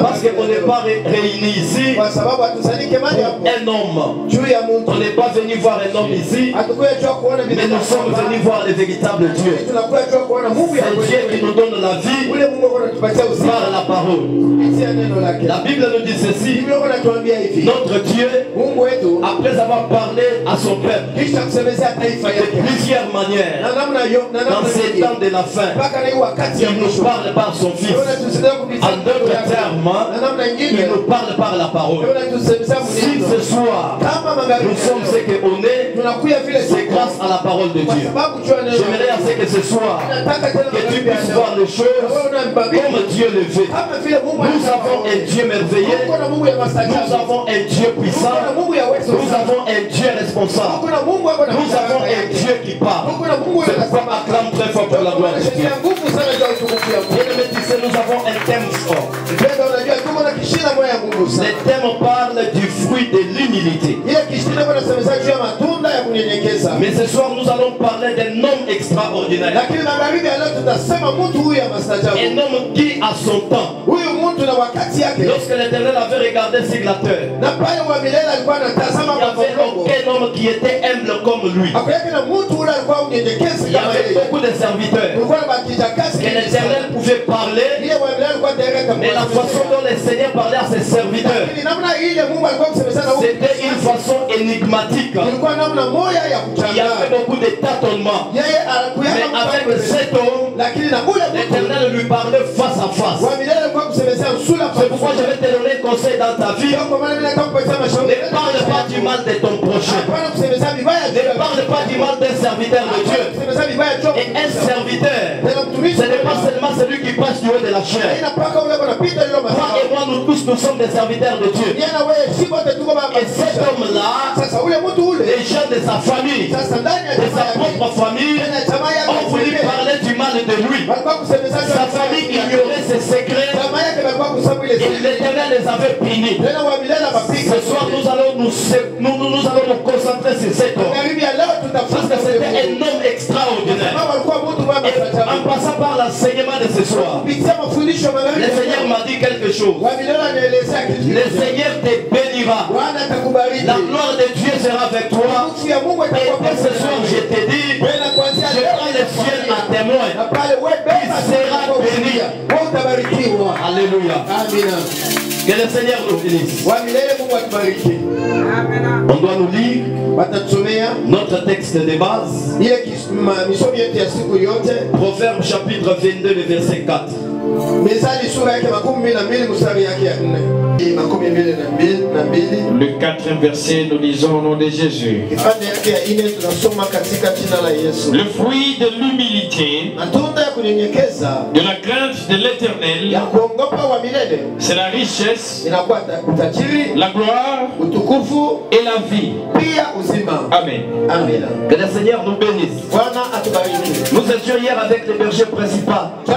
Parce qu'on n'est pas réunis ici pour un homme. On n'est pas venu voir un homme ici, mais nous sommes venus voir le véritable Dieu. C'est Dieu qui nous donne la vie par la parole. La Bible nous dit ceci: notre Dieu, après avoir parlé à son peuple de plusieurs manières, dans ces temps de la fin, il nous parle par son Fils. En d'autres termes, il nous parle par la parole. Si ce soir nous sommes ce qu'on est, c'est grâce à la parole de Dieu. J'aimerais assez que ce soir, que tu puisses voir les choses comme Dieu le fait. Nous avons un Dieu merveilleux, nous avons un Dieu puissant, nous avons un Dieu responsable, nous avons un Dieu qui parle. C'est pourquoi acclame très fort pour la gloire de Dieu. Nous avons un thème fort. Le thème parle du fruit de l'humilité. Mais ce soir nous allons parler d'un homme extraordinaire. Un homme qui a son temps. Lorsque l'Éternel avait regardé sur la terre, il n'y avait aucun homme qui était humble comme lui. Il y avait beaucoup de serviteurs que l'Éternel pouvait parler, mais la façon dont le Seigneur parlait à ses serviteurs, c'était une façon énigmatique. Il y avait beaucoup de tâtonnements. Mais avec cet homme, l'Éternel lui parlait face à face. C'est pourquoi je vais te donner un conseil dans ta vie. Ne parle pas du mal de ton prochain. Ne parle pas du mal d'un serviteur de Dieu. Et un serviteur, ce n'est pas seulement celui qui passe du haut de la chair. Toi et moi, nous tous, nous sommes des serviteurs de Dieu. Et cet homme-là, les gens de sa famille, de sa propre famille, ont voulu parler du mal de lui. Sa famille ignorait ses secrets et l'Éternel les avait punis. Ce soir, nous allons nous concentrer sur cet homme. Parce que c'était un homme extraordinaire. Et en passant par l'enseignement de ce soir, le Seigneur m'a dit quelque chose. Le Seigneur te bénira. La gloire de Dieu sera avec toi. Et ce soir, je te dis, je prends le ciel à témoin. Il sera béni. Alléluia. Que le Seigneur nous bénisse. On doit nous lire notre texte de base. Proverbe chapitre 22, le verset 4. Le quatrième verset, nous lisons au nom de Jésus. Le fruit de l'humilité, de la crainte de l'Éternel, c'est la richesse, la gloire et la vie. Amen. Amen. Que le Seigneur nous bénisse. Nous étions hier avec le berger principal. Il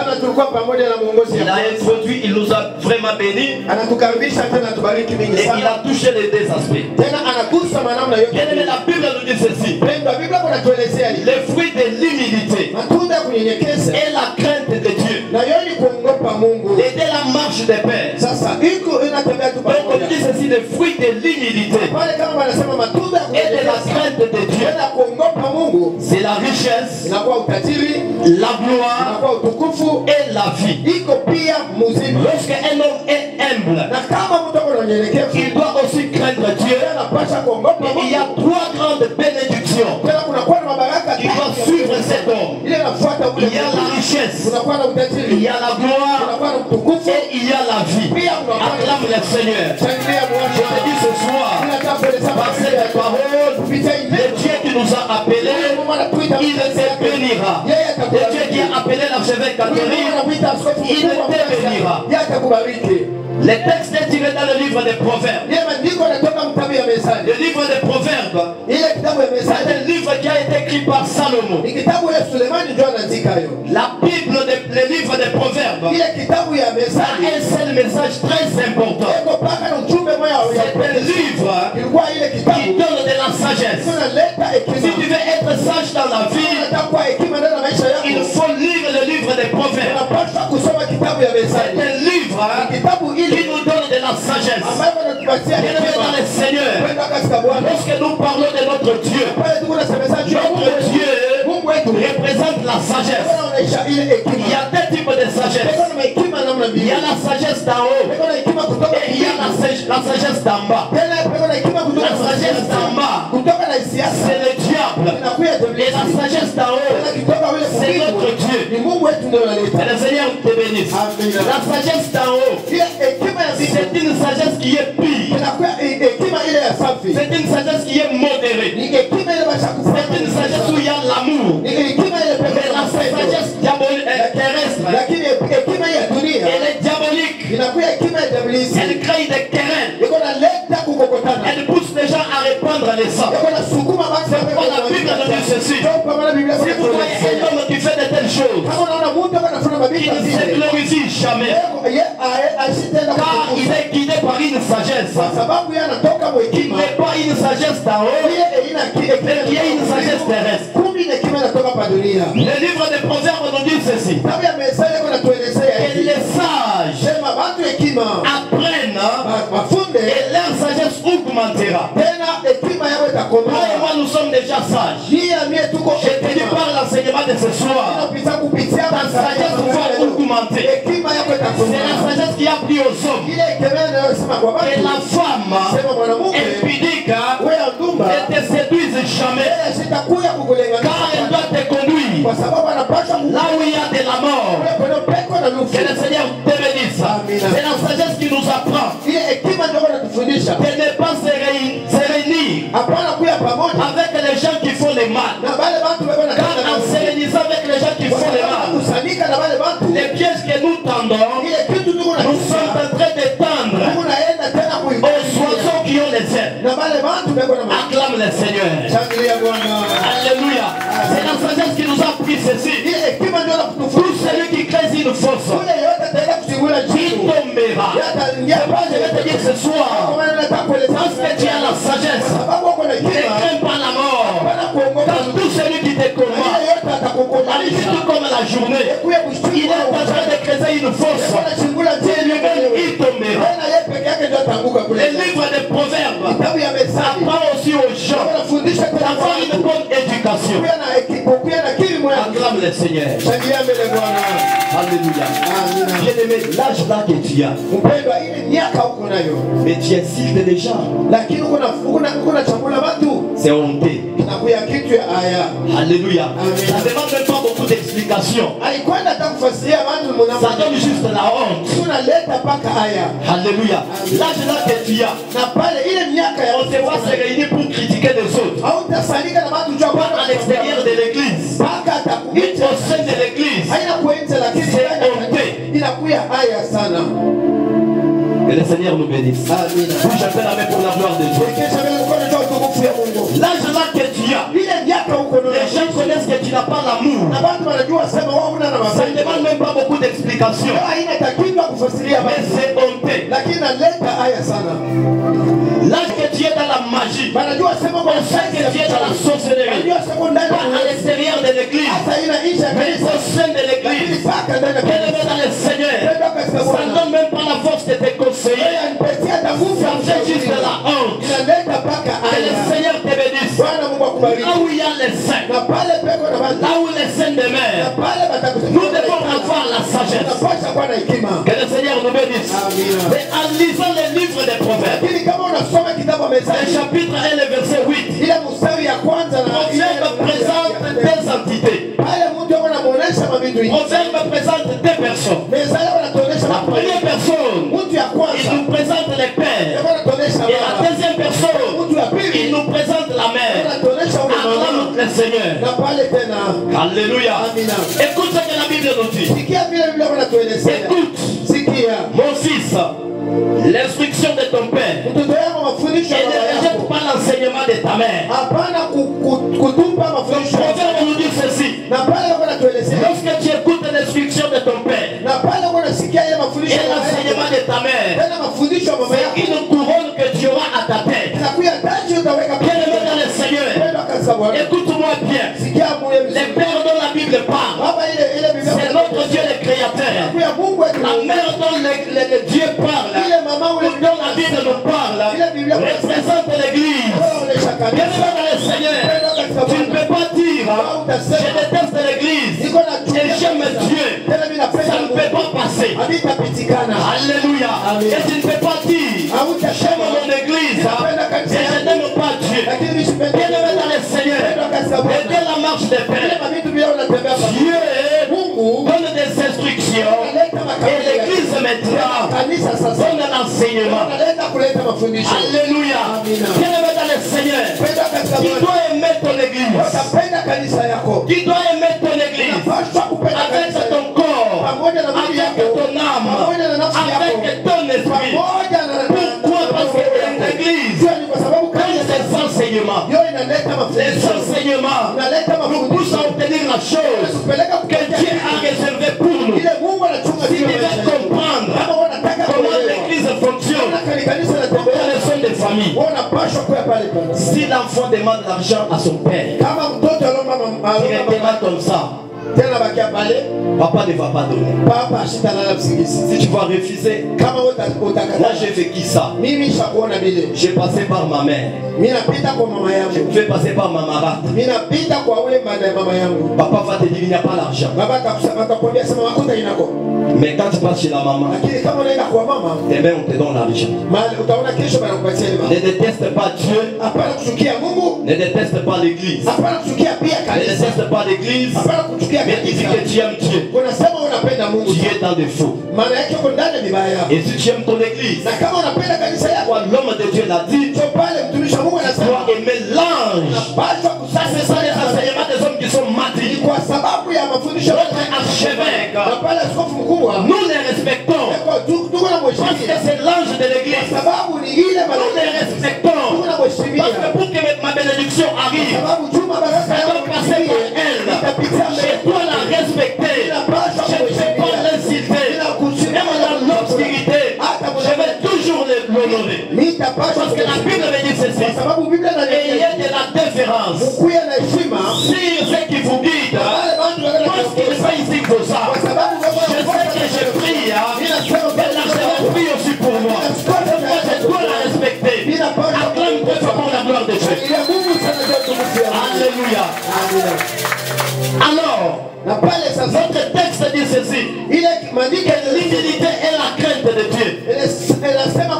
a introduit, il nous a vraiment bénis. Et il a touché les deux aspects. Bien aimé, la Bible nous dit ceci: le fruit de l'humilité et la crainte de Dieu et de la marche des pères. Donc on dit ceci: le fruit de l'humilité et de la crainte de Dieu, c'est la richesse, la gloire et la vie. Lorsqu'un homme est humble, il doit aussi craindre Dieu. Et il y a trois grandes bénédictions qui doivent suivre cet homme. Il y a la richesse, il y a la gloire et il y a la vie. Acclame le Seigneur. Je te dis ce soir, par cette parole, le Dieu qui nous a appelés, il te bénira. Le Dieu qui a appelé l'archevêque Catherine, il te bénira. Le texte est tiré dans le livre des Proverbes. Le livre des Proverbes, c'est un livre qui a été écrit par Salomon. La Bible, le livre des Proverbes, a un seul message très important. C'est un livre qui donne de la sagesse. Si tu veux être sage dans la vie, il faut lire le livre des Proverbes. C'est un livre qui nous donne de la sagesse. Bien-aimé dans le Seigneur, lorsque nous parlons de notre Dieu représente la sagesse. Il y a deux types de sagesse. Il y a la sagesse d'en haut et il y a la sagesse d'en bas. La sagesse d'en bas, c'est le diable. Et la sagesse d'en haut, c'est notre Dieu. Que le Seigneur te bénisse. La sagesse d'en haut, c'est une sagesse qui est pure. C'est une sagesse qui est modérée. C'est une sagesse où il y a l'amour. Mais la sagesse terrestre, elle est diabolique. Elle crée des querelles. Elle pousse les gens à répandre les sangs. C'est pourquoi la Bible nous dit ceci. Si vous voyez un homme qui fait de telles choses, il ne se glorifie jamais. Car il est guidé par une sagesse. Qui n'est pas une sagesse d'en haut, mais qui est une sagesse terrestre. Le livre des Proverbes nous dit ceci. Que les sages apprennent et leur sagesse augmentera. Toi et moi nous sommes déjà sages. Je te dis par l'enseignement de ce soir, ta sagesse va augmenter. C'est la sagesse qui a pris aux hommes. Et la femme impudique ne te séduise jamais. Car elle doit te conduire là où il y a de la mort. Que le Seigneur te bénisse. C'est la sagesse qui nous apprend de ne pas se réunir avec les gens qui font le mal. Car en se réunissant avec les gens qui font le mal, les pièges que nous tendons, nous sommes en train de tendre aux oiseaux qui ont les ailes. Acclame le Seigneur. Alléluia. C'est la sagesse qui nous a pris ceci. Tout celui qui crée une fosse, il tombera. Je vais te dire ce soir, parce que tu as la sagesse, ne crains pas la mort. Car tout celui qui te combat, la nuit comme la journée, il est en train de creuser une fosse. Et lui-même, il tombera. Le livre des Proverbes apprend aussi aux gens d'avoir une bonne éducation. Acclame le Seigneur. Alléluia. Bien-aimé, l'âge là que tu as, mais tu insultes les gens. C'est honteux. Alléluia. Ça ne demande même pas beaucoup d'explications. Ça donne juste la honte. Alléluia. L'âge là que tu as, on te voit se réunir pour critiquer les autres. Pas à l'extérieur de l'église, au sein de l'église. C'est honteux. Que le Seigneur nous bénisse. J'appelle la main pour la gloire de Dieu. L'âge là que tu as, les gens connaissent que tu n'as pas l'amour. Ça ne demande même pas beaucoup d'explications. Mais c'est honteux. L'âge que tu es dans la magie, on sait que tu es dans la sorcellerie, pas à l'extérieur de l'église, mais au sein de l'église. Qu'elle est dans le Seigneur, ça ne donne même pas la force de te conseiller, ça fait juste la honte. Que le Seigneur te bénisse. Là où il y a les saints, là où les saints demeurent, nous devons avoir la sagesse. Que le Seigneur nous bénisse. Mais en lisant les livres des Proverbes, le chapitre 1, le verset 8, Proverbe présente deux entités. Proverbe présente deux personnes. La première personne, il nous présente les pères. Et la deuxième personne, il nous présente la mère. Acclame le Seigneur. Alléluia. Écoute ce que la Bible nous dit. Écoute, mon fils, l'instruction de ton père. Et ne rejette pas l'enseignement de ta mère. Le proverbe nous dit ceci. Lorsque tu écoutes l'instruction de ton père et l'enseignement de ta mère, c'est une couronne que tu auras à ta tête. Bien-aimé dans le Seigneur, écoute-moi bien. Les pères dont la Bible parle, c'est notre Dieu le Créateur. Créateur, la mère dont Dieu parle, ou dont la Bible nous parle, représente l'Église. Bien-aimé dans le Seigneur, tu ne peux pas dire je déteste l'Église et j'aime Dieu. Ça ne peut pas passer. Alléluia. Et tu ne peux pas dire j'aime mon Église et je n'aime pas Dieu. Bien-aimé dans le Seigneur, et dès la marche des pères, Dieu donne des instructions et l'Église maintenant donne l'enseignement. Alléluia. Bien-aimé dans le Seigneur, tu dois aimer ton Église. Tu dois aimer ton Église avec ton corps, avec ton âme, avec ton esprit. Pourquoi? Parce que l'Église, les enseignements nous poussent à obtenir la chose que Dieu a réservée pour nous. Si tu veux comprendre comment l'Église fonctionne, connaissons des familles. Si l'enfant demande l'argent à son père, directement comme ça, papa ne va pas donner. Si tu vas refuser, là j'ai vécu ça. J'ai passé par ma mère. Je pouvais passer par ma marade. Papa va te dire il n'y a pas l'argent. Mais quand tu passes chez la maman, demain on te donne l'argent. Ne déteste pas Dieu. Ne déteste pas l'Église. Ne déteste pas l'Église. Mais tu dis que tu aimes Dieu. Tu es dans des faux. Et si tu aimes ton Église, l'homme de Dieu l'a dit, tu dois aimer l'ange. Ça c'est ça les enseignements des hommes qui sont maudits. Notre archevêque, nous les respectons. Parce que c'est l'ange de l'Église. Nous les respectons. Parce que pour que ma bénédiction arrive, ça doit passer par elle. Je dois la respecter. Je ne vais pas l'insulter. Même dans l'obscurité, je vais toujours l'honorer. Parce que la Bible me dit ceci. Ayez de la déférence sur ceux qui vous guident. Parce qu'il n'est pas ici pour ça. Je sais que je prie. Mais l'argent prie aussi pour moi. Je dois la respecter. Acclame Dieu pour la gloire de Dieu. Alléluia. Alors, notre texte dit ceci. Que l'humilité et la crainte de Dieu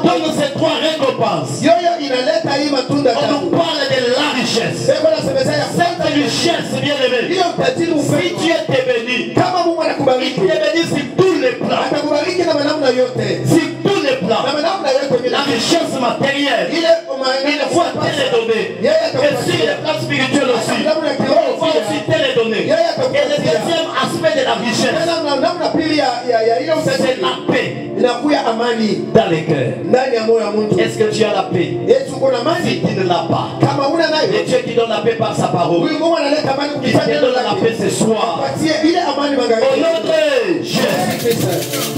donnent ces trois récompenses. On nous parle de la richesse. Cette richesse, bien aimé, si Dieu t'est béni, il t'est béni sur tous les plans. Sur tous les plans. La richesse matérielle, il faut te les donner. Et sur les plans spirituels aussi, il faut aussi te les donner. Et le deuxième aspect de la richesse, c'est la paix dans les cœurs. Est-ce que tu as la paix? Si tu ne l'as pas, et Dieu qui donne la paix par sa parole, il te donne la paix ce soir. Au nom de Jésus,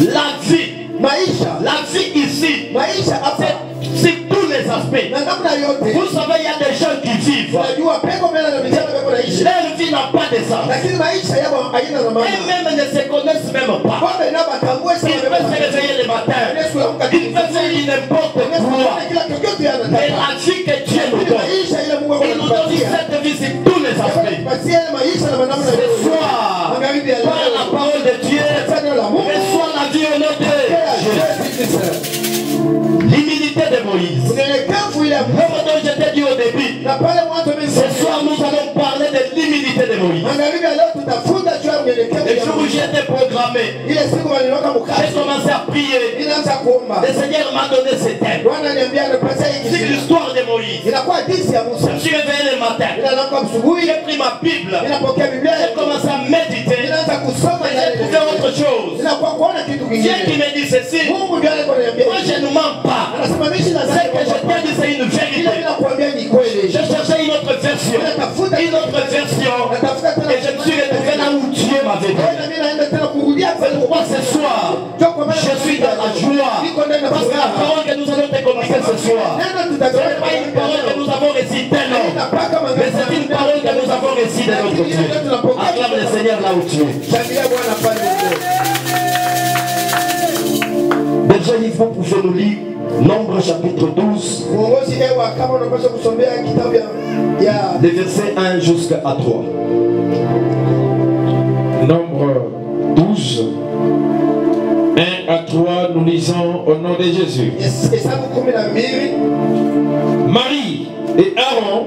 la vie ici, c'est tous les aspects. Vous savez, il y a des gens qui vivent. Leur vie n'a pas de sens. Et même ne se connaissent même pas. Ils peuvent se réveiller le matin. Ils peuvent faire n'importe quoi. Mais la vie que Dieu nous donne, il nous donne cette vie sur tous les aspects. Ce soir, par la parole de Dieu, reçois la vie au nom de Jésus. L'humilité de Moïse. Comme dont je t'ai dit au début, ce soir nous allons parler de l'humilité de Moïse. Le jour où j'étais programmé, j'ai commencé à prier. Le Seigneur m'a donné ce thème. C'est l'histoire de Moïse. Je me suis réveillé le matin. J'ai pris ma Bible. J'ai commencé à méditer. Et j'ai trouvé autre chose. Dieu qui me dit ceci. Moi je ne mens pas. C'est que je t'ai dit c'est une vérité. Je cherchais une autre version. Et je me suis retrouvé là où Dieu m'avait dit. C'est pourquoi ce soir, je suis dans la joie. Parce que la parole que nous allons te communiquer ce soir, ce n'est pas une parole que nous avons récitée, non. Mais c'est une parole que nous avons récitée de notre Dieu. Acclame le Seigneur là où tu es. Yves, vous pouvez nous lire Nombre chapitre 12, les versets 1 jusqu'à 3. Nombre 12, 1 à 3, nous lisons au nom de Jésus. Marie et Aaron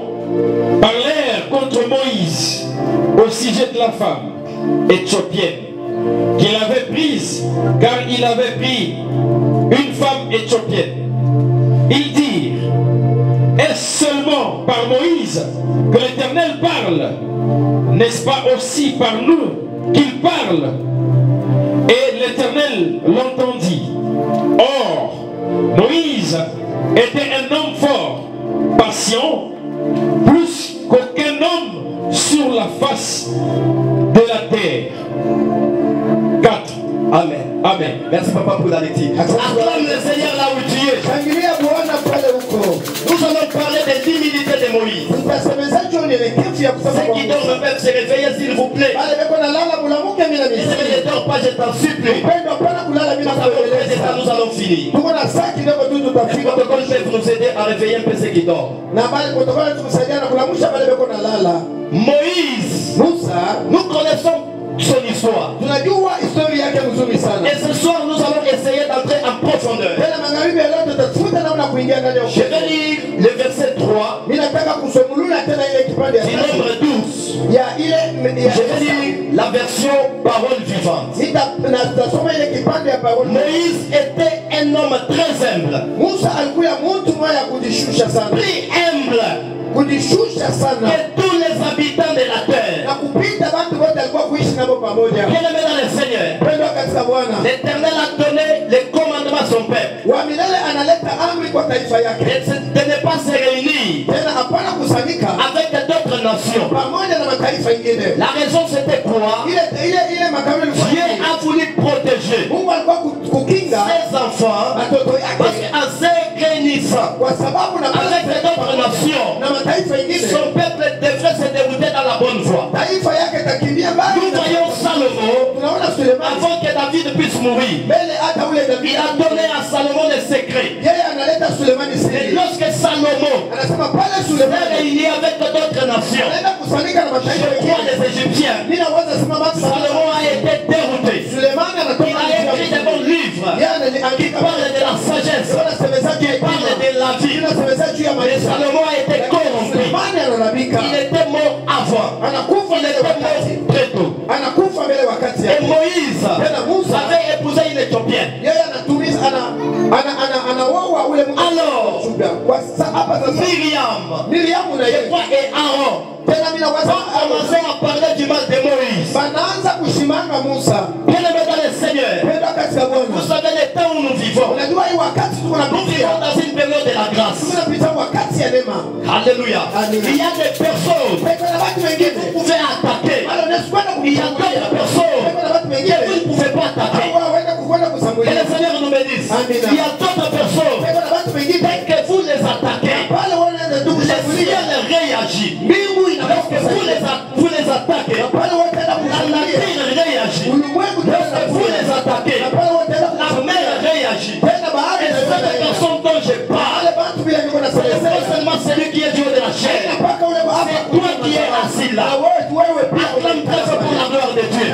parlèrent contre Moïse au sujet de la femme éthiopienne qu'il avait prise, car il avait pris une femme éthiopienne. Ils dirent: est-ce seulement par Moïse que l'Éternel parle? N'est-ce pas aussi par nous qu'il parle? Et l'Éternel l'entendit. Or, Moïse était un homme fort, patient, plus qu'aucun homme sur la face de la terre. 4. Amen. Amen. Merci papa pour la lecture. Acclame le Seigneur là où tu es. Nous allons parler de l'humilité de Moïse. Ceux qui dorment peuvent se réveiller s'il vous plaît. Si je ne dors pas, je t'en supplie. Nous allons finir. Le protocole peut nous aider à réveiller un peu ceux qui dorment. Moïse, nous connaissons son histoire. Et ce soir, nous allons essayer d'entrer en profondeur. Je vais lire le verset 3 du nombre 12. Je vais lire la version parole vivante. Moïse était un homme très humble. Plus humble que tous les habitants de la terre. Bien-aimé dans le Seigneur, l'Éternel a donné les commandements à son peuple de ne pas se réunir avec d'autres nations. La raison c'était quoi? Dieu a voulu protéger ses enfants parce qu'en se réunissant avec d'autres nations, son peuple devrait se dérouler dans la bonne voie. Nous voyons Salomon, avant que David puisse mourir, il a donné à Salomon les secrets. Et lorsque Salomon s'est réuni avec d'autres nations, je crois les Égyptiens, Salomon a été dérouté. Il a écrit des bons livres qui parlent de la sagesse, qui parlent de la vie. Et Salomon a été corrompu. Il était mort avant. Il était mort très tôt. Et Moïse avait épousé une Éthiopienne. Alors, Myriam, je crois, et Aaron commençons à parler du mal de Moïse. Bien-aimé dans le Seigneur, vous savez les temps où nous vivons. Nous vivons dans une période de la grâce. Alléluia. Il y a des personnes que vous pouvez attaquer. Il y a d'autres personnes que vous ne pouvez pas attaquer. Que le Seigneur nous bénisse. Il y a d'autres personnes, dès que vous les attaquez, le ciel réagit. Lorsque vous les attaquez, la nature réagit. Lorsque vous les attaquez, la mer réagit. Et cette personne dont je parle, c'est pas seulement celui qui est Dieu de la chair. C'est toi qui es assis là. Acclame très fort pour la gloire de Dieu.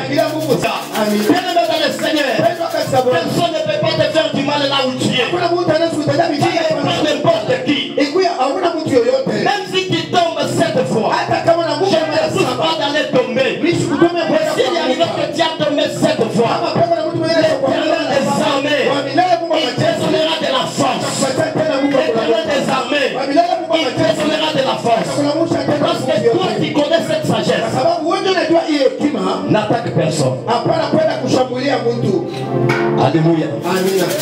Bien-aimé dans le Seigneur, personne ne peut pas te faire du mal là où tu es. Tu es par n'importe qui. Même si tu tombes 7 fois, je ne te pousse pas d'aller tomber. Mais s'il arrive que tu as tombé 7 fois, l'Éternel des armées, il descendra de la force. L'Éternel des armées, il descendra de la force. Parce que toi qui connais cette sagesse, n'attaque personne. Alléluia.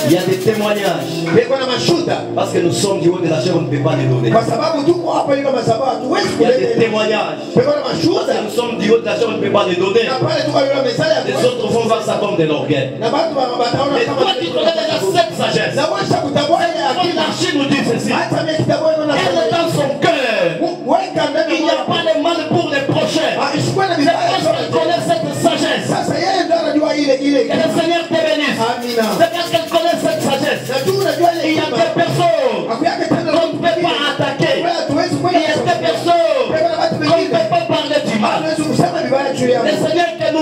Il y a des témoignages. Parce que nous sommes du haut de la chair, on ne peut pas les donner. Il y a des témoignages. Parce que nous sommes du haut de la chair, on ne peut pas les donner. Les autres vont voir ça comme de l'orgueil. Mais toi qui connais déjà cette sagesse, comme l'archi nous dit ceci, elle est dans son cœur. Il n'y a pas de mal pour les prochains. C'est parce qu'elle connaît cette sagesse. Que le Seigneur te bénisse. C'est parce qu'elle connaît cette sagesse.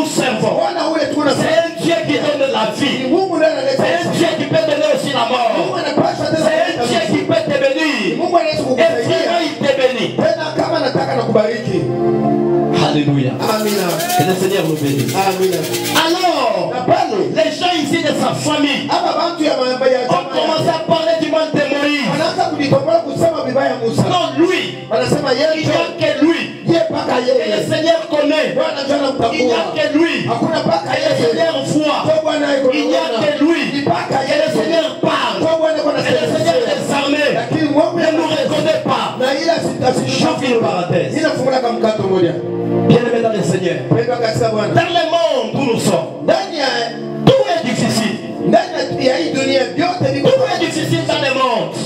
nous servons, c'est un Dieu qui donne la vie. C'est un Dieu qui peut donner aussi la mort. C'est un Dieu qui peut te bénir. Et vraiment il te bénit. Alléluia. Que le Seigneur nous bénisse. Alors, les gens ici de sa famille ont commencé à parler du mal de Moïse. Non, lui, il n'y a que lui. Et le Seigneur connaît. Il n'y a que lui. Et le Seigneur voit. Il n'y a que lui. Et le Seigneur parle. Et le Seigneur des armées ne nous reconnaît pas. J'ouvre une parenthèse. Bien aimé dans le Seigneur, dans le monde où nous sommes, tout est difficile. Tout est difficile dans le monde. Si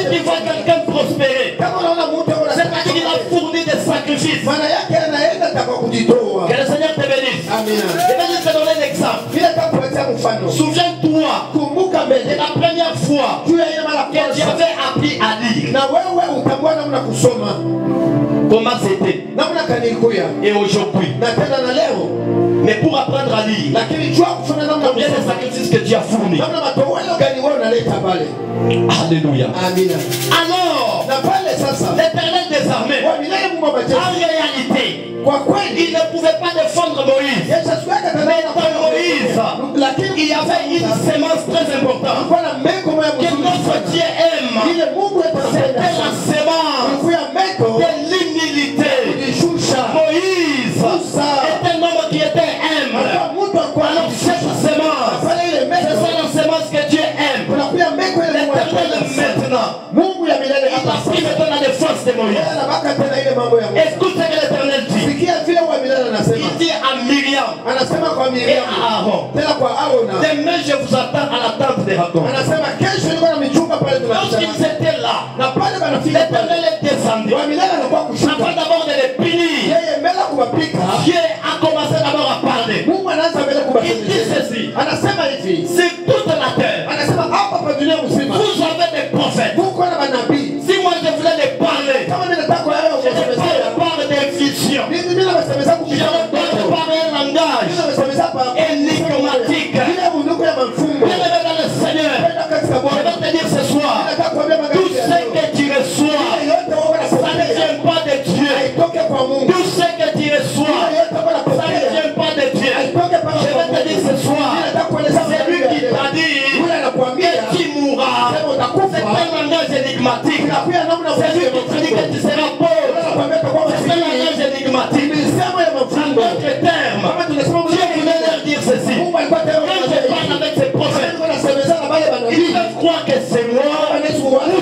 tu vois quelqu'un prospérer, c'est-à-dire qu'il a fourni des sacrifices. Que le Seigneur te bénisse. Je vais juste te donner un exemple. Souviens-toi de la première fois que tu avais appris à lire. Comment c'était? Et aujourd'hui? Mais pour apprendre à lire, combien de sacrifices que tu as fournis? Alléluia. Alors, l'Éternel des armées, en réalité, il ne pouvait pas défendre Moïse. Mais dans Moïse, il y avait une sémence très importante que notre Dieu aime. C'était la sémence de l'humilité. Moïse est un homme qui était humble. Alors cette sémence, c'est ça la sémence que Dieu aime. L'Éternel maintenant, il a pris maintenant la défense de Moïse. Écoute ce que l'Éternel dit. Il dit à Myriam et à Aaron, demain je vous attends à la tente des rencontres. Lorsqu'ils étaient là, l'Éternel est descendu. Avant d'abord de les punir, Dieu a commencé d'abord à parler. Il dit ceci: c'est toute la terre. Vous avez des prophètes. Si moi je voulais les parler, je ne parle pas des visions. Je ne parle pas un langage énigmatique. Bien aimé dans le Seigneur, je vais te dire ce soir, tout ce que tu reçois, ça ne vient pas de Dieu. Tout ce que tu reçois, ça ne vient pas de Dieu. Je vais te dire ce soir, c'est lui qui t'a dit que tu mourras. C'est un langage énigmatique. C'est lui qui t'a dit que tu seras pauvre. C'est un langage énigmatique. En d'autres termes, Dieu voulait leur dire ceci. Quand je parle avec ces prophètes, ils peuvent croire que c'est moi, ou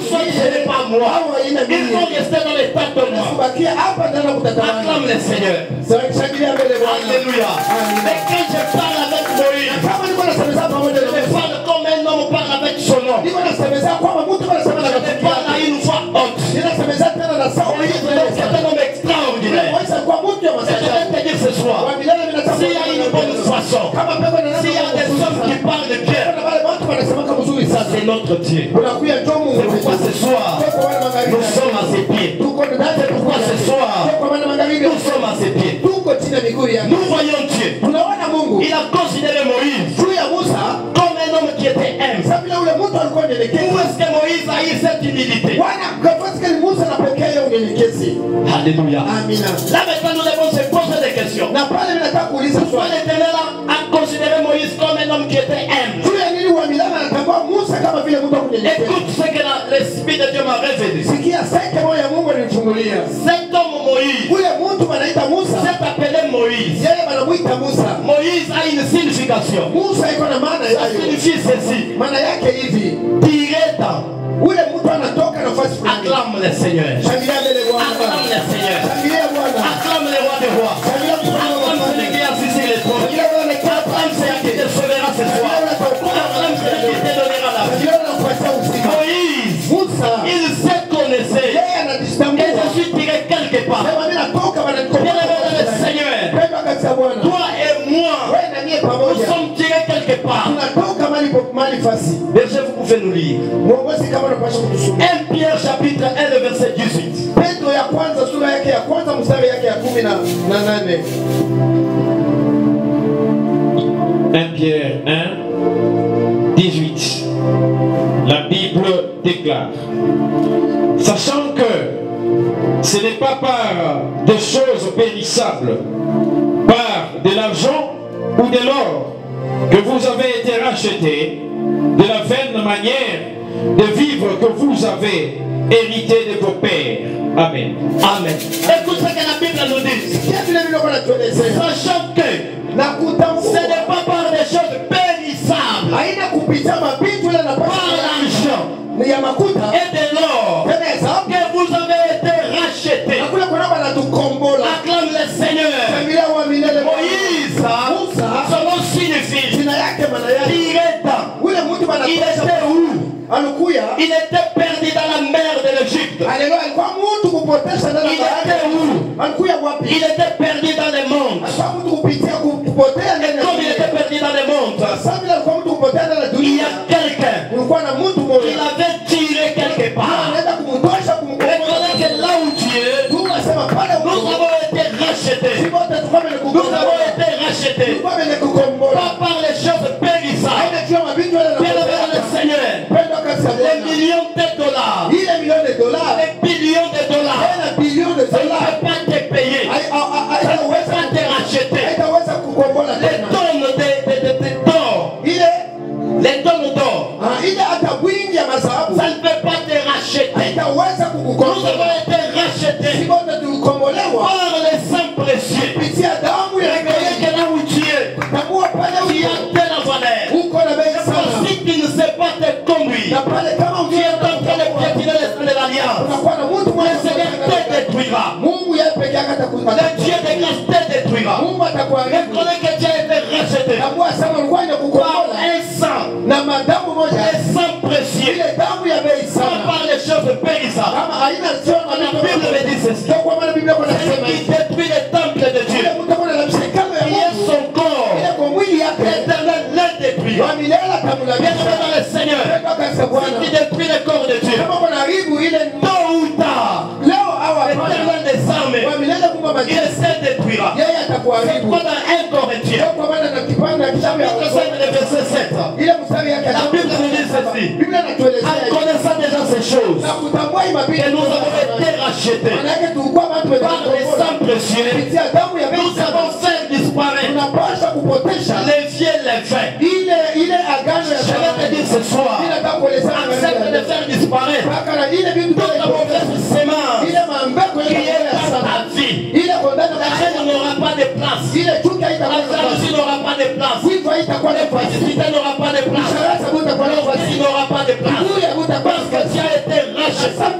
soit ce n'est pas moi. Ils vont rester dans l'état de moi. Acclame le Seigneur. Alléluia. Mais quand je parle avec Moïse, je parle comme un homme parle avec son nom. Je parle à une voix haute. Moïse est un homme extraordinaire. Et je vais te dire ce soir, s'il y a une bonne façon, s'il y a des hommes qui parlent de Dieu, ça c'est notre Dieu. C'est pourquoi ce soir, nous sommes à ses pieds. C'est pourquoi ce soir, nous sommes à ses pieds. Nous voyons Dieu. Il a considéré Moïse comme un homme qui était humble. Où est-ce que Moïse a eu cette humilité? Alléluia. Là maintenant nous devons se poser des questions. Pourquoi l'Éternel a considéré Moïse comme un homme qui était humble? Écoute ce que l'Esprit de Dieu m'a révélé. Cet homme Moïse, c'est appelé Moïse. Moïse a une signification. Ça signifie ceci: tirer dans. Acclame le Seigneur. Acclame le Seigneur. Acclame le roi des rois. Acclame celui qui a saisi les trônes. Acclame celui qui te sauvera ce soir. Acclame celui qui te donnera la vie. Moïse, il se connaissait que je suis tiré quelque part. Bien aimé dans le Seigneur, toi et moi, nous sommes tirés quelque part. Berger, vous pouvez nous lire. 1 Pierre chapitre 1, le verset 18. 1 Pierre 1, 18. La Bible déclare: sachant que ce n'est pas par des choses périssables, par de l'argent ou de l'or, que vous avez été rachetés de la vaine manière de vivre que vous avez hérité de vos pères. Amen. Amen. Écoute ce que la Bible nous dit. Sachant que ce n'est pas par des choses périssables, par l'argent et de l'or que vous avez été rachetés. Acclame le Seigneur. Moïse, son nom signifie tiré-temps. Il était où? Il était perdu dans la mer de l'Égypte. Il était où? Il était perdu dans le monde. Et comme il était perdu dans le monde, il y a quelqu'un qui l'avait tiré quelque part. Regardez que là où tu es, nous avons été rachetés. Nous avons été rachetés. Pas par les choses périssables. Bien vers le Seigneur. Les millions de dollars. Les billions de dollars. Ça ne peut pas te payer. Ça ne peut pas te racheter. Les tonnes d'or. Les tonnes d'or. Ça ne peut pas te racheter. Nous avons été rachetés par les saints précieux. Regardez que là où tu es, tu as telle valeur. Si tu ne sais pas te conduire, tu es en train de piétiner l'esprit de l'alliance. Le Seigneur te détruira. Le Dieu de grâce te détruira. Reconnais que tu as été racheté par un sang. Les sangs précieux. Pas par les choses périssables. La Bible me dit ceci. Celui qui détruit le temple de Dieu, qui est son corps, l'Éternel le détruira. Bien dans le Seigneur, si tu détruis le corps de Dieu, tôt ou tard, l'Éternel des armées, il se détruira. C'est quoi dans 1 Corinthiens, chapitre 5, verset 7. La Bible nous dit ceci. En connaissant déjà ces choses, que nous avons été rachetés par les sangs précieux, nous avons fait disparaître les vieux et les vains. Je vais te dire ce soir, accepte de faire disparaître toute la mauvaise sémence qui est dans ta vie. La haine n'aura pas de place. La jalousie n'aura pas de place. La félicité n'aura pas de place. L'envie n'aura pas de place. Parce que tu as été racheté par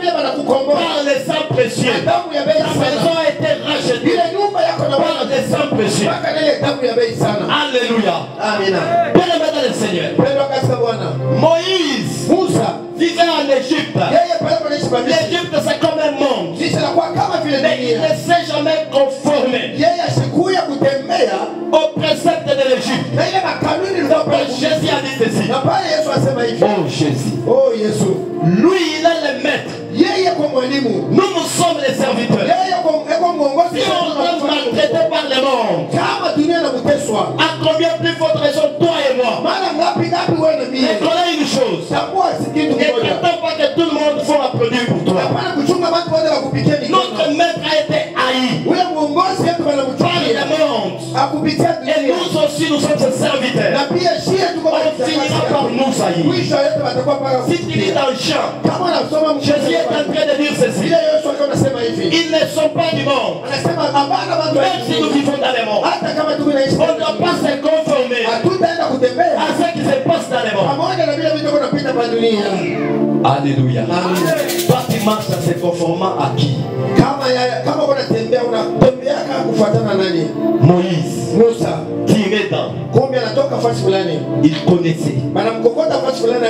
les sangs précieux. Ta maison a été rachetée par les sangs précieux. Alléluia. Bien aimé dans le Seigneur. Moïse vivait en Égypte. L'Égypte c'est comme un monde. Mais il ne s'est jamais conformé au précepte de l'Égypte. Donc Jésus a dit ceci. Oh Jésus. Lui il est le maître. Nous sommes les serviteurs. Si on est maltraité par le monde, à combien plus votre raison toi et moi? Mais connais une chose. Et t'attends pas que tout le monde soit applaudi pour toi. Notre maître a été haï par le monde. Et nous aussi nous sommes ses serviteurs. On finira par nous haïr. Si tu lis dans le champ, Jésus est en train de dire ceci. Ils ne sont pas du monde. Même si nous vivons dans le monde, on ne doit pas se conformer à ce qui se passe dans le monde. Alléluia. Toi tu marches en se conformant à qui? Moïse, tiré dans, il connaissait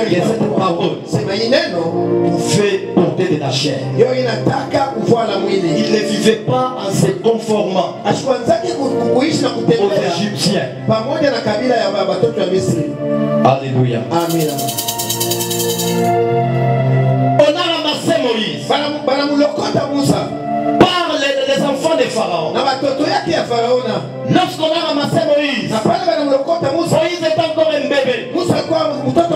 que cette parole pouvait porter de la chair. Il ne vivait pas en se conformant aux Égyptiens. Alléluia. Amen. On a ramassé Moïse par les enfants de Pharaon. Lorsqu'on a ramassé Moïse, Moïse est encore un bébé.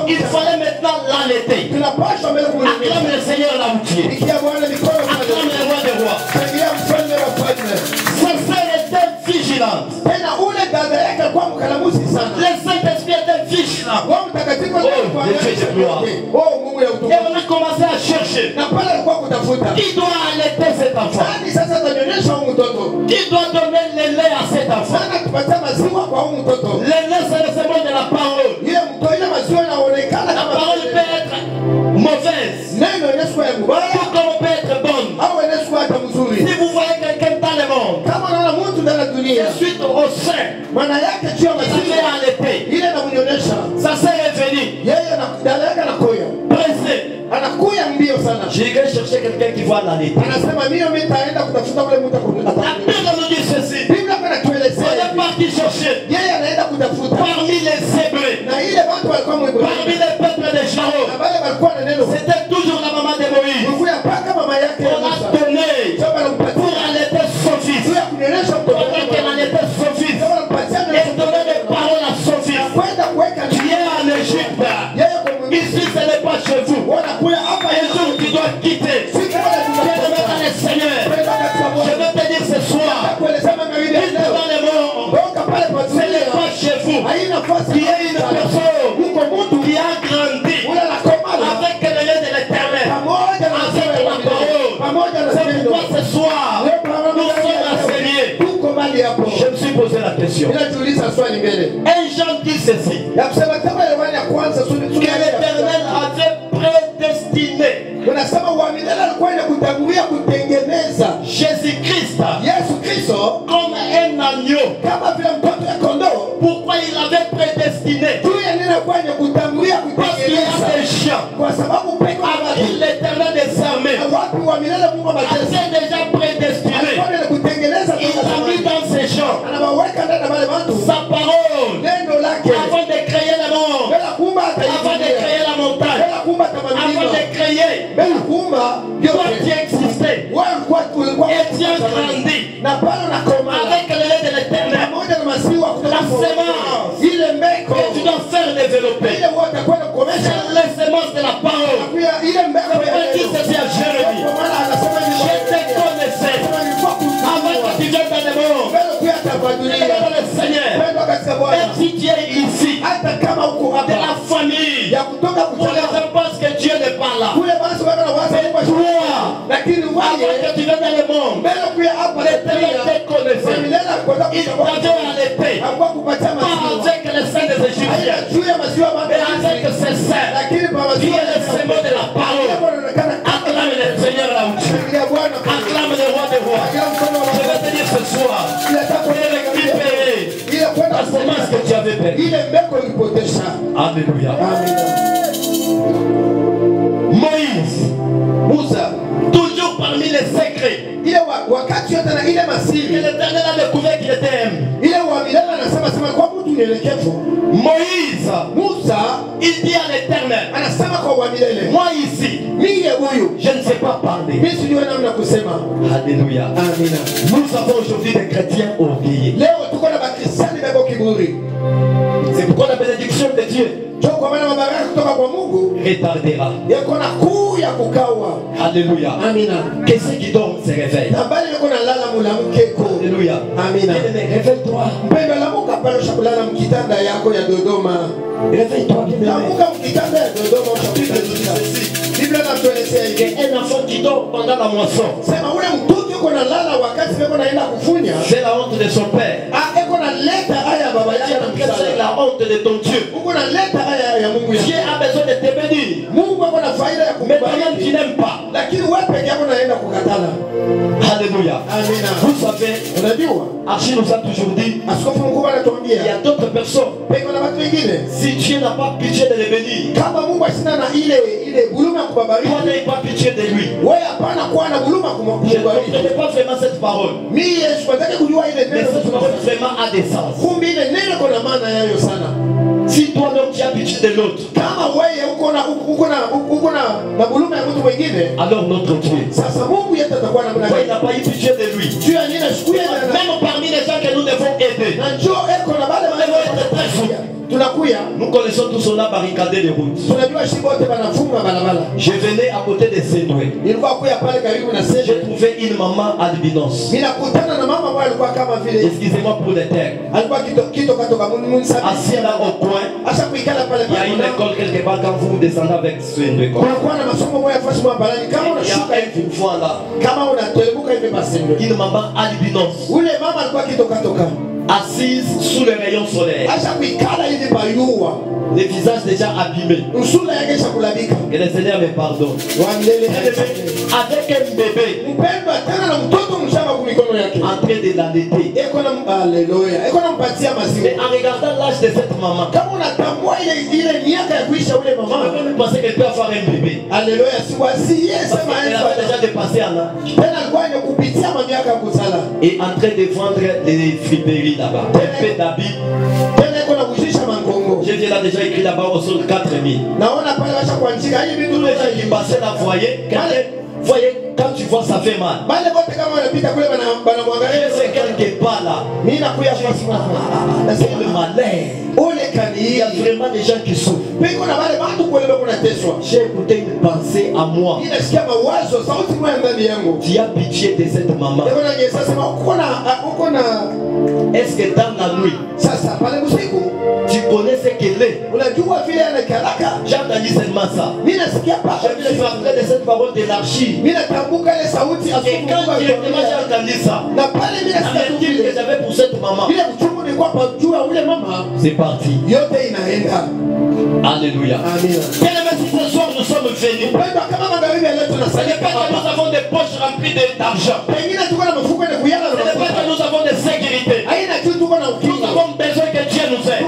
Il fallait maintenant l'allaiter. Acclame le Seigneur la routier. Acclame le roi des rois. Sa sœur était vigilante. Le Saint-Esprit était vigilant. Oh, Dieu de gloire. Et on a commencé à chercher. Qui doit allaiter cet enfant? Qui doit donner le lait à cet enfant? Le lait, c'est le symbole de la parole. La parole peut être mauvaise, tout comme peut être bonne. Si vous voyez quelqu'un dans le monde, suite au sein, il avait allaité. Sa sœur est venue, pressée. J'ai cherché quelqu'un qui voit l'allaiter. La Bible nous dit ceci. On est parti chercher parmi les Hébreux, parmi les peuples de Pharaon. C'était toujours la maman de Moïse. On a donné pour allaiter son fils. Pendant qu'elle allaitait son fils, elle donnait des paroles à son fils. Tu es en Égypte. Ici, ce n'est pas chez vous. Un jour, tu dois quitter. Tu es dans le Seigneur. Je vais te dire ce soir. Quitte dans le monde. Ce n'est pas chez vous. Tu es une personne qui a grandi avec le lait de l'Éternel, avec la parole. C'est pourquoi ce soir, nous sommes enseignés. Je me suis posé la question. 1 Jean dit ceci. Que l'Éternel avait prédestiné Jésus-Christ comme un agneau. Pourquoi il avait prédestiné? Parce qu'il y a des gens à qui l'Éternel des armées avait déjà prédestiné. Il a mis dans ces gens sa parole avant de créer le monde, avant de créer la montagne, avant de créer. Toi qui existais et tu as grandi avec le lait de l'Éternel, la semence que tu dois faire développer, c'est la semence de la parole. Comment dit ceci à Jérémie? Je te connaissais avant que tu viennes dans le monde. Le Seigneur, même si tu es ici, de la famille, pour les gens pensent que Dieu n'est pas là. C'est toi, avant que tu viennes dans le monde, l'Éternel te connaissait. Il t'avait allaité, pas avec le sang des Égyptiens, mais avec ses saints, qui est le symbole de la parole. Acclame le Seigneur là-haut. Acclame le roi des rois. Je vais te dire ce soir, il est récupéré la semence que tu avais perdue. Alléluia. Moïse, toujours parmi les secrets que l'Éternel a découvert qu'il était aimé. Moïse, il dit à l'Éternel, moi ici, je ne sais pas parler. Alléluia. Nous avons aujourd'hui des chrétiens orgueilleux. C'est pourquoi la bénédiction de Dieu retardera. Alléluia. Qu'est-ce qui dort se réveille? Alléluia. Réveille-toi. Réveille-toi. Un enfant qui dort pendant la moisson, c'est la honte de son père. C'est la honte de ton Dieu. Dieu a besoin de te bénir. Mais toi-même tu n'aimes pas. Alléluia. Vous savez, Archie nous a toujours dit, il y a d'autres personnes. Si Dieu n'a pas pitié de les bénir, toi n'ayez pas pitié de lui. Je ne comprenais pas vraiment cette parole. Mais cette parole vraiment a des sens. Si toi-même tu as pitié de l'autre, alors notre Dieu, toi il n'a pas eu pitié de lui. Même parmi les gens que nous devons aider, nous devons être très fous. Nous connaissons tous, on a barricadé les routes. Je venais à côté de Sendoué. J'ai trouvé une maman albinos. Excusez-moi pour les terres. Assis là au coin, il y a une école quelque part quand vous descendez avec Sendoué. Il y a une fois là, une maman albinos assise sous le rayon solaire, les visages déjà abîmés. Que le Seigneur me pardonne. Avec un bébé en train de l'allaiter. Et en regardant l'âge de cette maman, on peut penser qu'elle peut avoir un bébé. Alléluia. Elle a déjà dépassé un âge. Et en train de vendre les friperies là-bas. Un peu d'habits. Je viens là déjà écrit là-bas au sol 4000. Tous les gens qui passaient là, voyez, quand tu vois ça fait mal. C'est quelque part là. C'est le malheur. Il y a vraiment des gens qui souffrent. J'ai écouté une pensée à moi. Tu as pitié de cette maman. Est-ce que dans la nuit, tu connais ce qu'elle est? J'ai entendu seulement ça. Je me suis rappelé de cette parole de l'archive. Et quand directement j'ai entendu ça, la médecine que j'avais pour cette maman, c'est parti. Alléluia. Bien aimé, ce soir nous sommes venus. Ce n'est pas que nous avons des poches remplies d'argent. Ce n'est pas que nous avons de sécurité. Nous avons besoin que Dieu nous aide.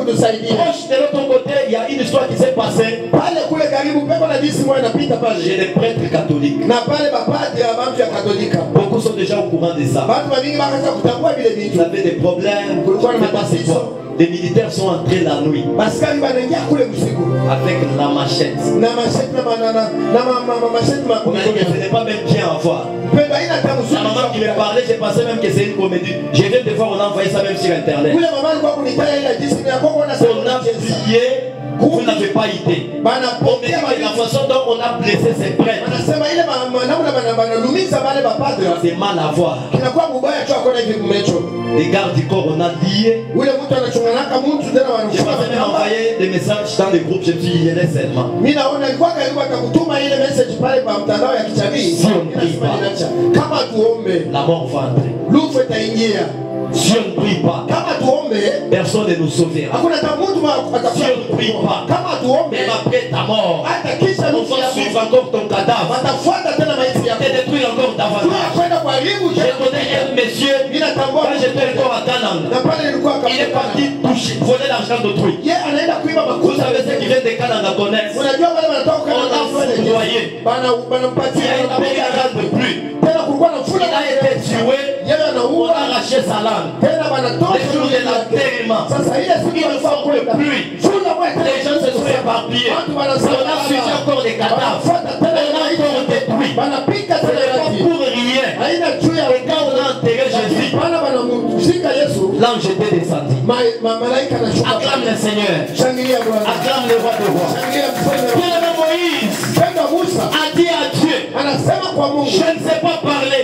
Proche de l'autre côté, il y a une histoire qui s'est passée. J'ai des prêtres catholiques. Beaucoup sont déjà au courant de ça. Vous avez des problèmes. Les militaires sont entrés la nuit avec la machette. On a dit que ce n'est pas même bien à voir. La maman qui me parlait, j'ai pensé même que c'est une comédie. Je viens de voir, on a envoyé ça même sur internet. On a prié, vous n'avez pas idée. On me dit que la façon dont on a blessé ces prêtres, c'est mal à voir. Les gardes du corps, on a lié. J'ai pas même envoyé des messages dans les groupes, je me suis dit, seulement. Si on ne prie pas, la mort va entrer. Si on ne prie pas, personne ne nous sauvera. Si on ne prie pas, même après ta mort, on va suivre encore ton cadavre et détruire encore davantage. J'ai donné un monsieur, quand j'étais encore à Kananga, il est parti toucher, voler l'argent d'autrui. Vous savez ce qui vient de Kananga connaître. On a foudroyé. Il a une période de pluie. Il a été tué. On a arraché sa langue. Les jours de l'enterrement, il ne faut que pluie. Les gens se sont éparpillés. On a suivi encore des cadavres. On a encore détruit. Ce n'est pas pour rien. Et quand on a enterré Jésus, l'ange était descendu. Acclame le Seigneur. Acclame le roi de rois. Bien-aimé Moïse a dit à Dieu, je ne sais pas parler.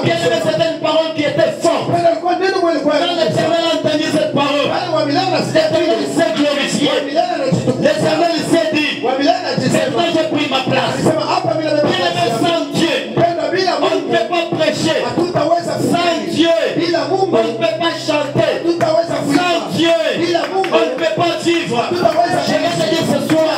Bien-aimé, c'était une parole qui était forte. Quand l'Éternel a entendu cette parole, l'Éternel s'est glorifié. L'Éternel s'est dit, maintenant j'ai pris ma place. Bien-aimé, sans Dieu, on ne peut pas prêcher. Sans Dieu, on ne peut pas chanter. Sans Dieu, te dire ce soir,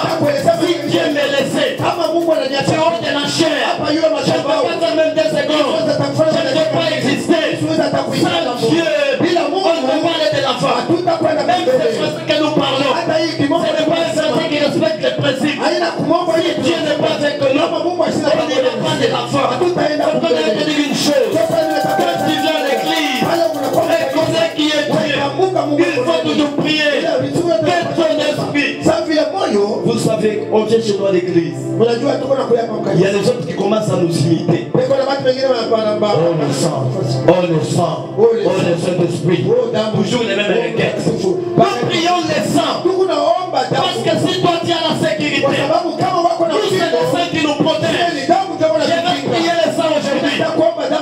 si Dieu me laissait, tu as de la chair, je ne peux pas faire même 2 secondes, je ne peux pas exister. Sans Dieu, on ne peut pas aller de l'enfant. Même cette français que nous parlons, ce n'est pas un français qui respecte les principes. Si Dieu n'est pas avec nous, on n'ira pas de l'enfant. Je peux te dire une chose, quand tu viens à l'église, reconnais qui est Dieu. Il faut toujours prier. Que ton esprit. Vous savez, on vient chez nous à l'église. Il y a des autres qui commencent à nous imiter. Oh le sang, oh le sang, oh le Saint-Esprit. Toujours les mêmes requêtes. Nous prions les sangs. Parce que si toi tu as la sécurité, nous c'est le sang qui nous protège. Je vais prier les sangs aujourd'hui.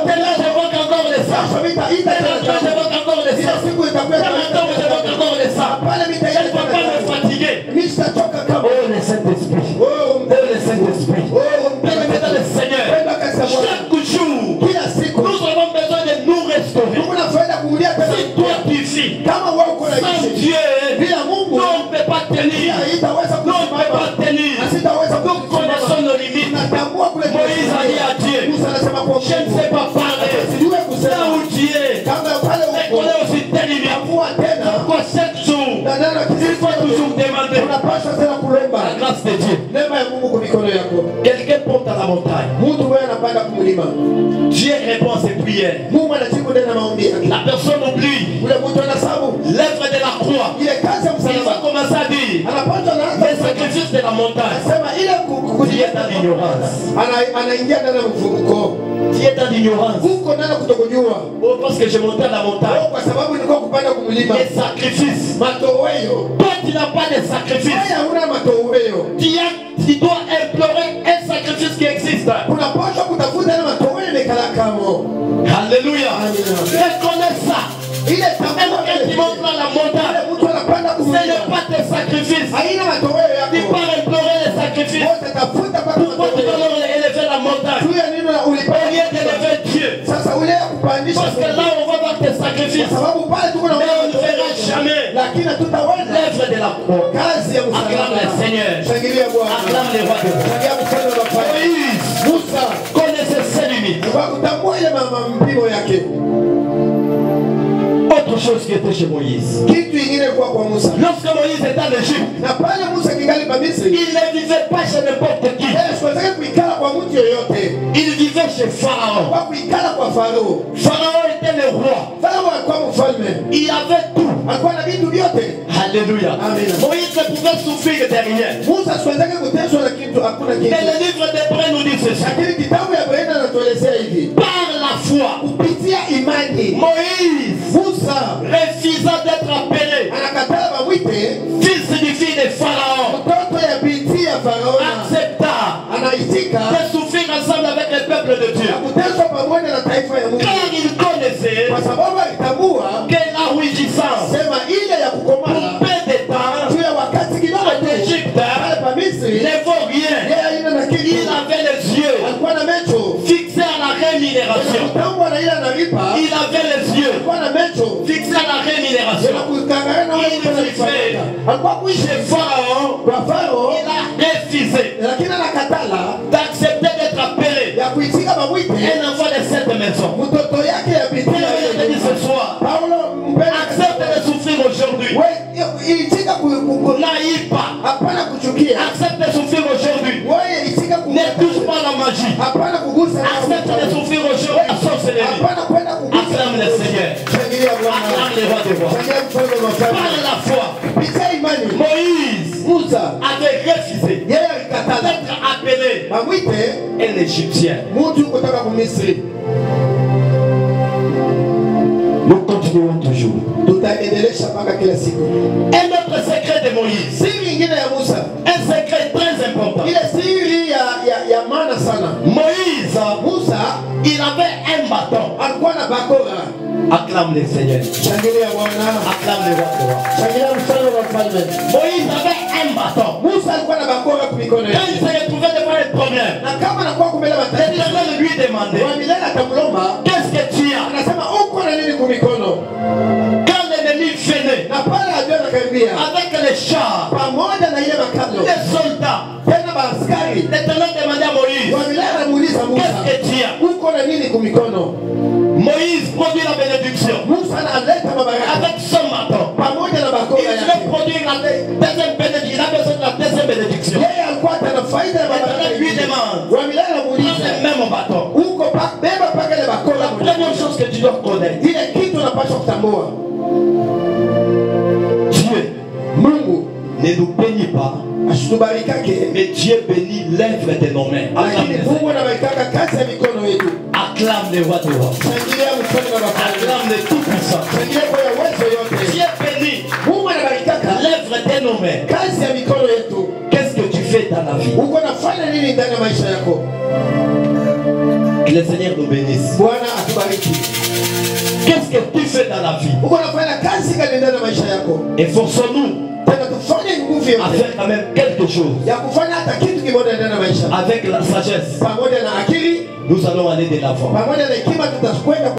Dès là j'évoque encore les sangs. Dès là j'évoque encore les sangs. Dès maintenant j'évoque encore les sangs. Je ne peux pas me fatiguer. Oh le Saint-Esprit. Oh le Saint-Esprit. Permettez le Seigneur. Chaque jour, nous avons besoin de nous restaurer. Si toi tu vis sans Dieu, nous on ne peut pas tenir. Nous on ne peut pas tenir. Nous connaissons nos limites. Moïse a dit à Dieu, je ne sais pas parler. Là où tu es, je connais aussi tes limites. Pourquoi chaque jour, il faut toujours demander la grâce de Dieu. Quelqu'un porte à la montagne. Dieu répond à ses prières. La personne oublie l'œuvre de la croix. Il va commencer à dire les sacrifices de la montagne. Dieu est dans l'ignorance. Dieu est dans l'ignorance. Oh, parce que je montais à la montagne. Les sacrifices. Toi, tu n'as pas de sacrifice. Tu dois implorer un sacrifice qui existe. Alléluia. Reconnais ça. Quand tu montes dans la montagne, ce n'est pas tes sacrifices. Tu pars implorer les sacrifices. Pourquoi tu dois élever la montagne au lieu d'élever Dieu? Parce que là on va voir tes sacrifices, mais on ne verra jamais l'œuvre de la croix. Acclame le Seigneur, acclame les rois de roi. Moïse connaissait ses limites. Autre chose qui était chez Moïse. Lorsque Moïse était en Égypte, il ne vivait pas chez n'importe qui. Il vivait chez Pharaon. Pharaon était le roi. Il avait tout. Alléluia. Moïse ne pouvait souffrir de rien. Mais le livre d'Hébreux nous dit ceci. Par la foi, Moïse refusa d'être appelé fils du fils de Pharaon, accepta de souffrir ensemble avec le peuple de Dieu, car il connaissait que la jouissance pour peu de temps en Égypte ne vaut rien. Il avait les yeux fixés à la rémunération. Il avait les yeux fixés à la rémunération. Il vivait chez Pharaon. Il a refusé d'accepter d'être appelé un enfant de cette maison. Bien dit ce soir, accepte de souffrir aujourd'hui. N'aille pas. Accepte de souffrir aujourd'hui. Ne touche pas la magie. Accepte de souffrir aujourd'hui la sorcellerie. Acclame le Seigneur. Acclame les rois des rois. Par la foi, Moïse avait refusé d'être appelé un Égyptien. Nous continuons toujours. Un autre secret de Moïse. Un secret très important. Moïse, il avait un bâton. Acclame le Seigneur. Acclame le roi. Moïse avait un bâton. Quand il se retrouvait devant les problèmes, l'Éternel lui demandait, qu'est-ce que tu as? Quand l'ennemi venait avec les chars, Les soldats. L'Éternel demandait à Moïse, qu'est-ce que tu as? Moïse produit la bénédiction avec son bâton. Il veut produire la deuxième bénédiction. Il a besoin de la deuxième bénédiction. L'Éternel lui demande, prends le même bâton. La première chose que tu dois connaître, Dieu ne nous bénit pas, mais Dieu bénit l'œuvre de nos mains. Acclame le roi de roi. Acclame le tout-puissant. Dieu bénit l'œuvre de nos mains. Qu'est-ce que tu fais dans la vie? Que le Seigneur nous bénisse. Qu'est-ce que tu fais dans la vie? Efforçons-nous à faire quand même quelque chose. Avec la sagesse, nous allons aller de l'avant.